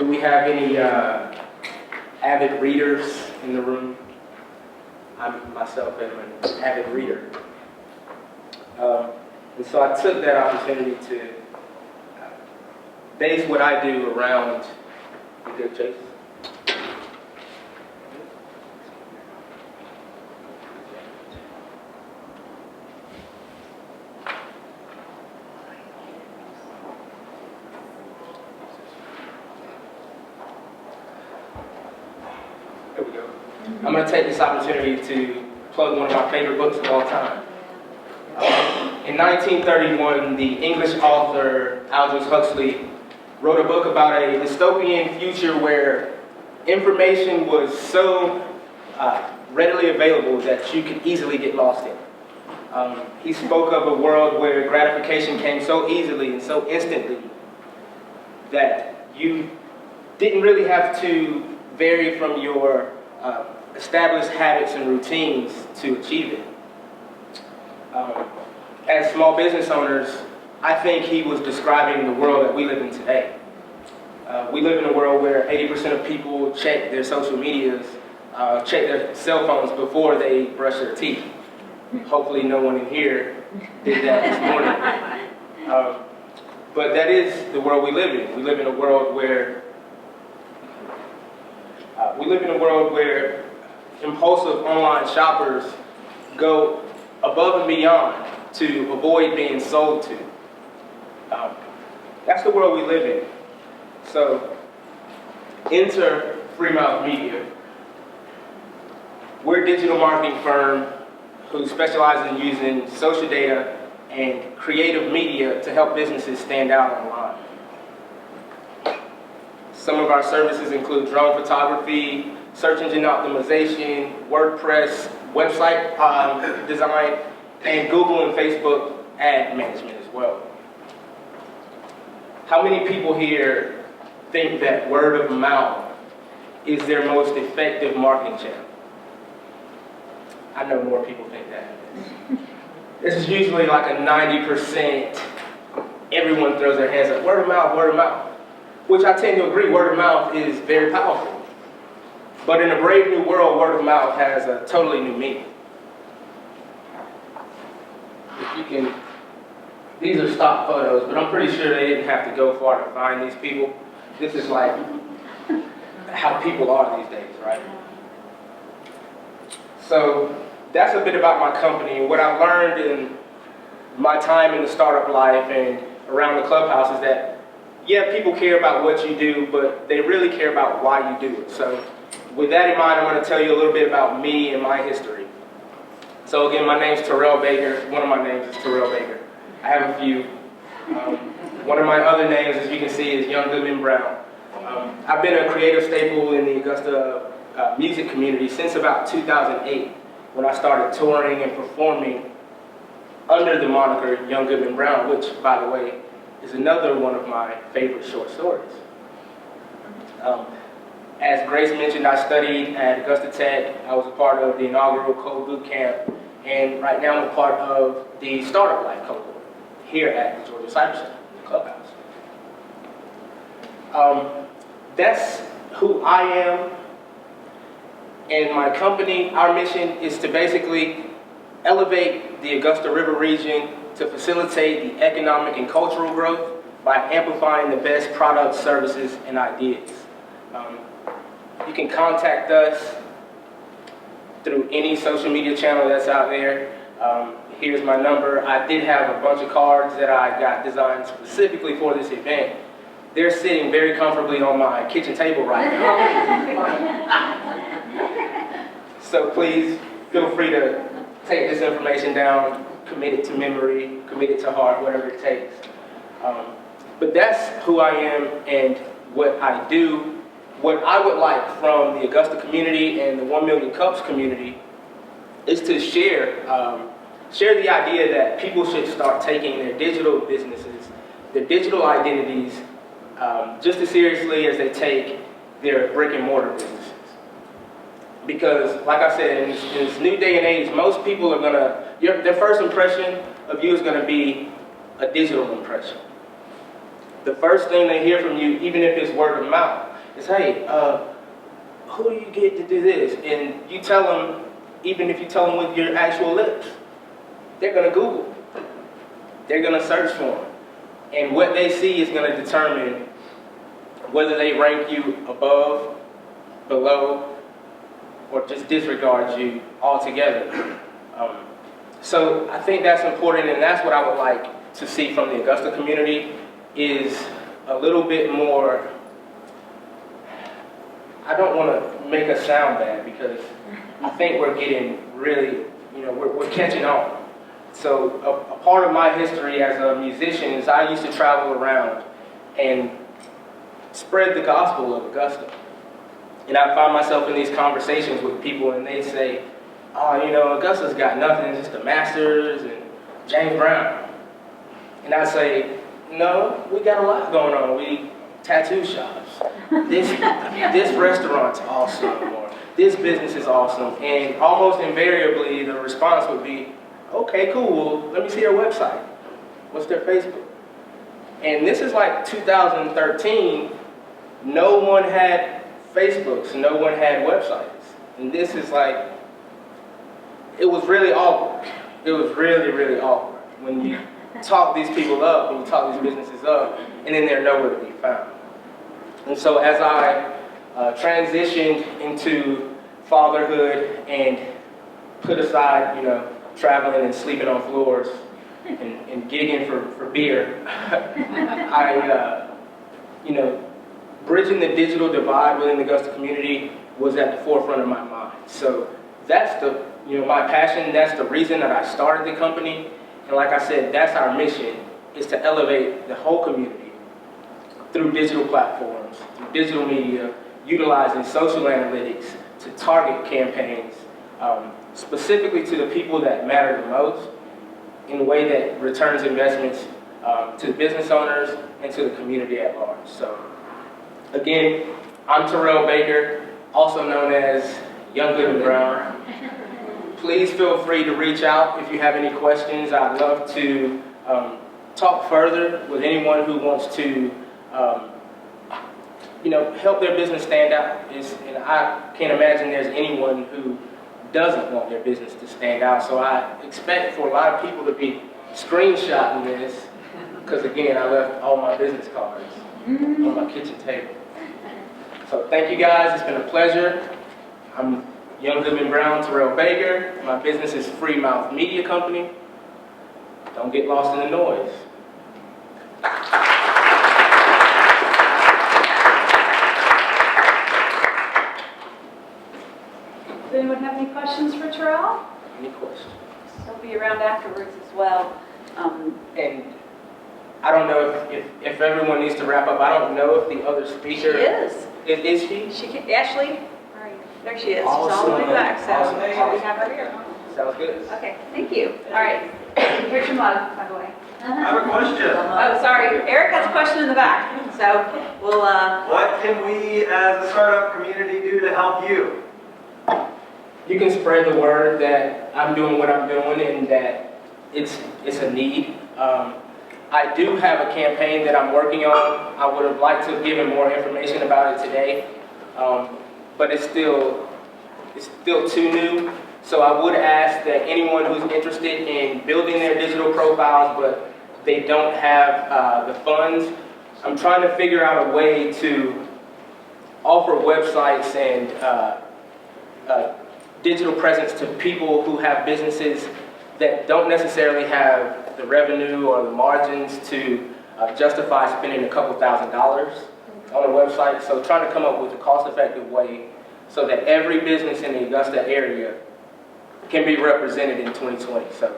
Do we have any avid readers in the room? I myself am an avid reader. And so I took that opportunity to base what I do around the good Chase. There we go. I'm going to take this opportunity to plug one of my favorite books of all time. In 1931, the English author Aldous Huxley wrote a book about a dystopian future where information was so readily available that you could easily get lost in. He spoke of a world where gratification came so easily and so instantly that you didn't really have to vary from your established habits and routines to achieve it. As small business owners, I think he was describing the world that we live in today. We live in a world where 80% of people check their social medias, check their cell phones before they brush their teeth. Hopefully no one in here did that this morning. But that is the world we live in. We live in a world where impulsive online shoppers go above and beyond to avoid being sold to. That's the world we live in. So, enter Freemouth Media. We're a digital marketing firm who specializes in using social data and creative media to help businesses stand out online. Some of our services include drone photography, search engine optimization, WordPress, website design, and Google and Facebook ad management as well. How many people here think that word of mouth is their most effective marketing channel? I know more people think that. This is usually like a 90%, everyone throws their hands up, word of mouth, which I tend to agree, word of mouth is very powerful. But in a brave new world, word of mouth has a totally new meaning. If you can, these are stock photos, but I'm pretty sure they didn't have to go far to find these people. This is like how people are these days, right? So that's a bit about my company and what I've learned in my time in the startup life and around the clubhouse is that, yeah, people care about what you do, but they really care about why you do it. So with that in mind, I'm going to tell you a little bit about me and my history. So again, my name's Terrell Baker. One of my names is Terrell Baker. I have a few. One of my other names, as you can see, is Young Goodman Brown. I've been a creative staple in the Augusta music community since about 2008, when I started touring and performing under the moniker Young Goodman Brown, which, by the way, is another one of my favorite short stories. As Grace mentioned, I studied at Augusta Tech. I was a part of the inaugural Code Boot Camp, and right now I'm a part of the Startup Life cohort here at the Georgia Cyber Center, the clubhouse. That's who I am, and my company, our mission is to basically elevate the Augusta River region to facilitate the economic and cultural growth by amplifying the best products, services, and ideas. You can contact us through any social media channel that's out there. Here's my number. I did have a bunch of cards that I got designed specifically for this event. They're sitting very comfortably on my kitchen table right now. So please feel free to take this information down, commit it to memory, commit it to heart, whatever it takes. But that's who I am and what I do. What I would like from the Augusta community and the 1 Million Cups community is to share the idea that people should start taking their digital businesses, their digital identities, just as seriously as they take their brick and mortar businesses. Because, like I said, in this new day and age, most people are their first impression of you is going to be a digital impression. The first thing they hear from you, even if it's word of mouth, is, hey, who do you get to do this? And you tell them, even if you tell them with your actual lips, they're going to Google. They're going to search for them. And what they see is going to determine whether they rank you above, below, or just disregard you altogether. So I think that's important, and that's what I would like to see from the Augusta community is a little bit more. I don't want to make us sound bad because I think we're getting really, we're catching on. So a part of my history as a musician is I used to travel around and spread the gospel of Augusta. And I find myself in these conversations with people and they say, oh, Augusta's got nothing, just the Masters and James Brown. And I say, no, we got a lot going on. We tattoo shops. This restaurant's awesome, or this business is awesome. And almost invariably the response would be, okay, cool, well, let me see their website. What's their Facebook? And this is like 2013. No one had Facebooks, no one had websites. And this is like, it was really awkward. It was really, really awkward when you talk these people up, when you talk these businesses up, and then they're nowhere to be found. And so as I transitioned into fatherhood and put aside, traveling and sleeping on floors and gigging for beer, bridging the digital divide within the Augusta community was at the forefront of my mind. So that's my passion. That's the reason that I started the company. And like I said, that's our mission, is to elevate the whole community through digital platforms, through digital media, utilizing social analytics to target campaigns, specifically to the people that matter the most in a way that returns investments to the business owners and to the community at large. So again, I'm Terrell Baker, also known as Young Goodman Brown. Please feel free to reach out if you have any questions. I'd love to talk further with anyone who wants to help their business stand out. And I can't imagine there's anyone who doesn't want their business to stand out. So I expect for a lot of people to be screenshotting this, because again, I left all my business cards on my kitchen table. So thank you guys, it's been a pleasure. I'm Young Goodman Brown, Terrell Baker. My business is Freemouth Media Company. Don't get lost in the noise. Does anyone have any questions for Terrell? Any questions? He'll be around afterwards as well. And I don't know if everyone needs to wrap up. I don't know if the other speaker... She is. Is she? Ashley? Where are you? There she is. Awesome. She's all the way back, so Awesome. we have her here. Sounds good. Okay, thank you. All right. Here's your mug, by the way. I have a question. Oh, sorry. Eric has a question in the back, so we'll... What can we as a startup community do to help you? You can spread the word that I'm doing what I'm doing and that it's a need. I do have a campaign that I'm working on. I would have liked to have given more information about it today, but it's still too new. So I would ask that anyone who's interested in building their digital profiles, but they don't have the funds, I'm trying to figure out a way to offer websites and digital presence to people who have businesses that don't necessarily have the revenue or the margins to justify spending a couple $1,000s on a website. So trying to come up with a cost-effective way so that every business in the Augusta area can be represented in 2020. So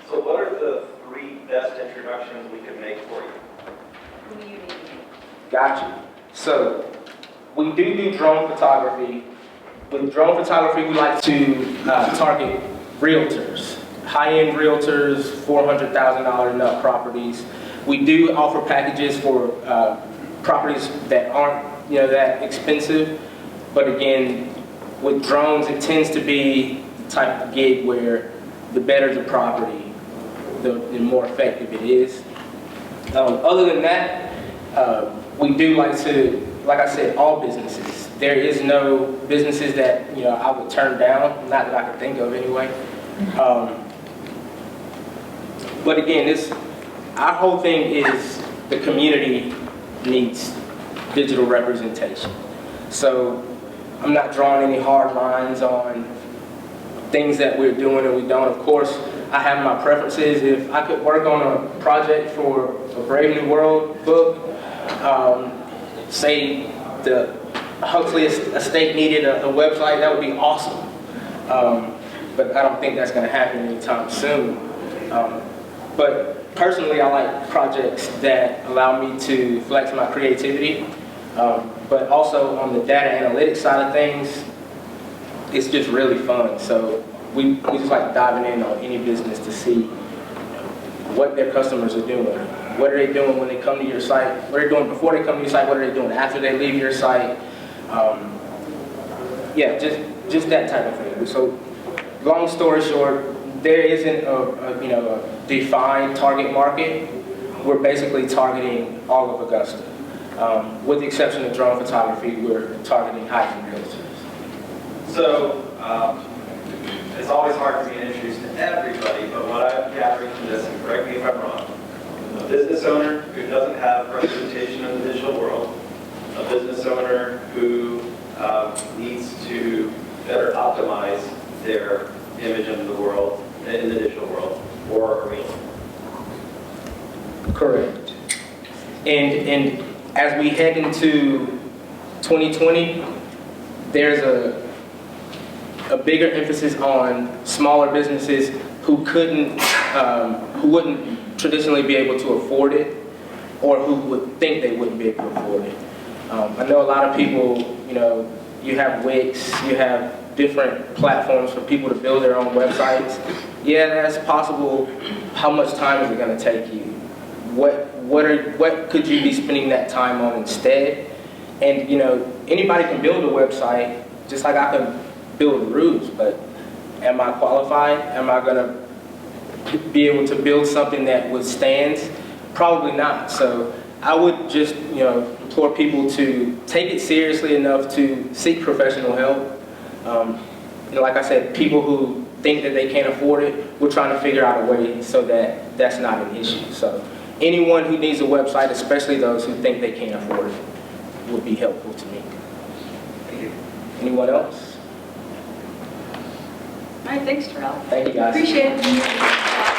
what are the 3 best introductions we could make for you? Who do you need? got you. So we do drone photography. With drone photography, we like to target realtors, high-end realtors, $400,000 and up properties. We do offer packages for properties that aren't that expensive, but again, with drones, it tends to be the type of gig where the better the property, the more effective it is. Other than that, we do like to like I said, all businesses. There is no businesses that I would turn down, not that I could think of anyway. But again, our whole thing is the community needs digital representation. So I'm not drawing any hard lines on things that we're doing and we don't. Of course, I have my preferences. If I could work on a project for a Brave New World book, say the Huxley estate needed a website, that would be awesome. But I don't think that's going to happen anytime soon. But personally, I like projects that allow me to flex my creativity. But also on the data analytics side of things, it's just really fun. So we just like diving in on any business to see what their customers are doing. What are they doing when they come to your site? What are they doing before they come to your site? What are they doing after they leave your site? Yeah, just that type of thing. So long story short, there isn't a defined target market. We're basically targeting all of Augusta. With the exception of drone photography, we're targeting hiking realtors. So, it's always hard for me to introduce to everybody, but what I'm gathering from this, and correct me if I'm wrong, a business owner who doesn't have representation in the digital world, a business owner who needs to better optimize their image in the world, in the digital world, or a realtor. Correct. And as we head into 2020, there's a bigger emphasis on smaller businesses who wouldn't traditionally be able to afford it, or who would think they wouldn't be able to afford it. I know a lot of people, you have Wix, you have different platforms for people to build their own websites. Yeah, that's possible. How much time is it going to take you? What could you be spending that time on instead? And anybody can build a website, just like I can build roofs, but am I qualified? Am I going to be able to build something that withstands? Probably not. So I would just implore people to take it seriously enough to seek professional help. Like I said, people who think that they can't afford it, we're trying to figure out a way so that that's not an issue. So anyone who needs a website, especially those who think they can't afford it, would be helpful to me. Thank you. Anyone else? All right, thanks, Terrell. Thank you, guys. Appreciate it.